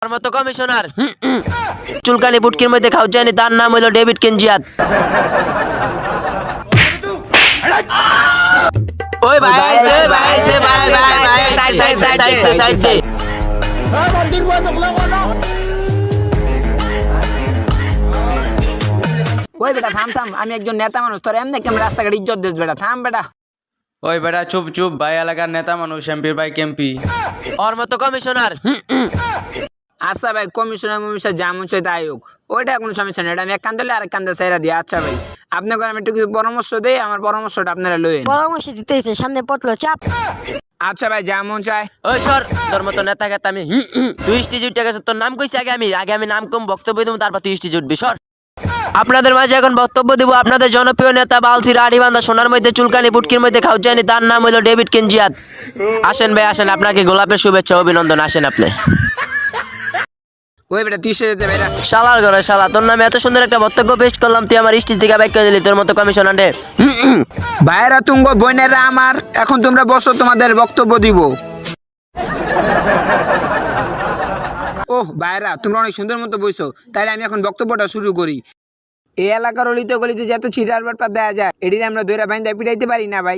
আমার মতো কমিশনার চুলকানি বুটকির মধ্যে খাও জানি তার নাম হলো ডেভিড কেনজিয়াত। ওই ভাই আইছে ভাই আইছে ভাই ভাই ভাই সাইড ওই বেটা থাম থাম, আমি একজন নেতা মানুষ, তোর এমনি কেমন রাস্তাঘাট ইজ্জত দিস বেটা, থাম বেটা। ওই বেটা চুপ চুপ, ভাই এলাকার নেতা মানুষ, এমপির ভাই কেমপি। ওর মতো কমিশনার আচ্ছা ভাই, কমিশনার মমিশনার যেমন সে তাই হোক, ওইটা কোনো সমস্যা নেই, এটা আমি এক কান্দে আর এক কান্দে সাইরা দিই। আচ্ছা ভাই, আপনাকে আমি একটু কিছু পরামর্শ দিই, আমার পরামর্শটা আপনারা লইন। পরামর্শ দিতেছে সামনে পড়লো চাপ। আচ্ছা ভাই, যেমন চাই। ওই সর, তোর মতো নেতা গেতা আমি তুই স্টেজে উঠে গেছে, তোর নাম কইছি আগে আমি নাম কম বক্তব্য দেবো, তারপর তুই স্টেজে উঠবি। সর, আপনাদের মাঝে এখন বক্তব্য দিব আপনাদের জনপ্রিয় নেতা বালসিরা আড়িবান্ধা সোনার মধ্যে চুলকানি বুটকির মধ্যে খাও জানি তার নাম হলো ডেভিড কেনজিয়াত। আসেন ভাই আসেন, আপনাকে গোলাপের শুভেচ্ছা অভিনন্দন, আসেন আপনি। ওই বেটা তুই যেতে বেটা। শালার ঘরে শালা, তোর নামে এত সুন্দর একটা বক্তব্য পেশ করলাম, তুই আমার স্টেজ থেকে ব্যাখ্যা দিলি তোর মতো কমিশনার। ভাইরা তুঙ্গ বোনেরা আমার, এখন তোমরা বসো, তোমাদের বক্তব্য দিব। ওহ ভাইরা, তোমরা অনেক সুন্দর মতো বইছো, তাইলে আমি এখন বক্তব্যটা শুরু করি। এই এলাকার অলিতে গলিতে যত ছিটার বাটপার দেয়া যায়, এটির আমরা দৈরা বাইন্দা পিটাইতে পারি না ভাই।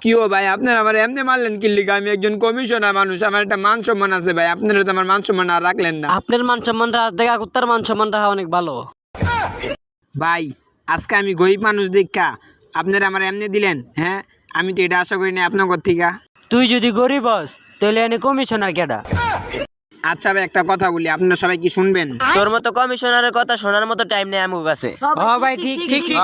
কি ও ভাই, আপনারা আমার এমনি মারলেন কি লিগা? আমি একজন কমিশনার মানুষ, আমার একটা মান সম্মান আছে ভাই, আপনারা তো আমার মান সম্মান আর রাখলেন না। আপনার মান সম্মানটা দেখা কুত্তার মান সম্মানটা অনেক ভালো ভাই আজকে আমি গরিব মানুষ দেখা আপনারা আমার এমনি দিলেন, হ্যাঁ আমি তো এটা আশা করি না আপনার থেকে। তুই যদি গরিব হস তাহলে এনে কমিশনার কেডা? আচ্ছা ভাই, একটা কথা বলি, আপনারা সবাই কি শুনবেন? তোর মতো কমিশনারের কথা শোনার মতো টাইম নেই আমার কাছে। ভাই ঠিক ঠিক ঠিক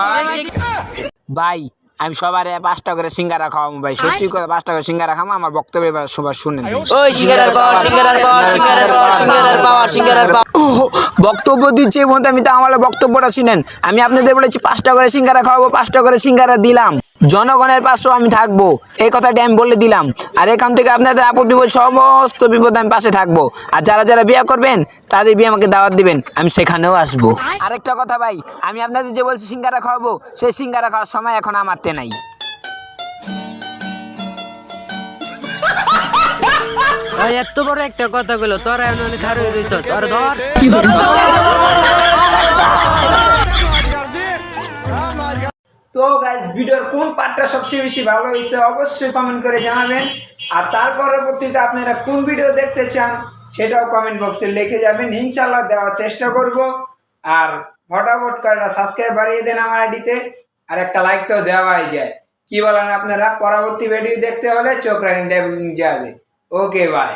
ভাই আমি সবারে 5টা করে সিঙ্গারা খাওয়াবো ভাই, সত্যি করে 5টা করে সিঙ্গারা খাবো, আমার বক্তব্য এবার সবার শুনেন। ওই সিঙ্গারার পাওয়ার বক্তব্য দিচ্ছি বলতে আমি তো আমার বক্তব্যটা শুনেন। আমি আপনাদের বলেছি 5টা করে সিঙ্গারা খাওয়াবো, 5টা করে সিঙ্গারা দিলাম, জনগণের পাশেও আমি থাকবো, এই কথাটি আমি বলে দিলাম। আর এখান থেকে আপনাদের আপদ বিপদ সমস্ত বিপদ আমি পাশে থাকবো। আর যারা যারা বিয়ে করবেন তাদের বিয়ে আমাকে দাওয়াত দিবেন, আমি সেখানেও আসবো। আরেকটা কথা ভাই, আমি আপনাদের যে বলছি সিঙ্গারা খাওয়াবো, সেই সিঙ্গারা খাওয়ার সময় এখন আমার তে নাই। ওই এত বড় একটা কথা বলো, তোরা এমন খারু রইছস আর ধর। তো গাইস, ভিডিওর কোন পার্টটা সবচেয়ে বেশি ভালো হয়েছে অবশ্যই কমেন্ট করে জানাবেন। আর তার পরবর্তীতে আপনারা কোন ভিডিও দেখতে চান সেটাও কমেন্ট বক্সে লিখে যাবেন, ইনশাআল্লাহ দেওয়ার চেষ্টা করব। আর ফটাফট করে সাবস্ক্রাইব বাড়িয়ে দেন আমার আইডিতে, আর একটা লাইক তো দেওয়াই যায়। কি বলেন আপনারা? পরবর্তী ভিডিও দেখতে হলে চোখ রাখেন ডেভিড কেনজিয়াতে। Okay bye.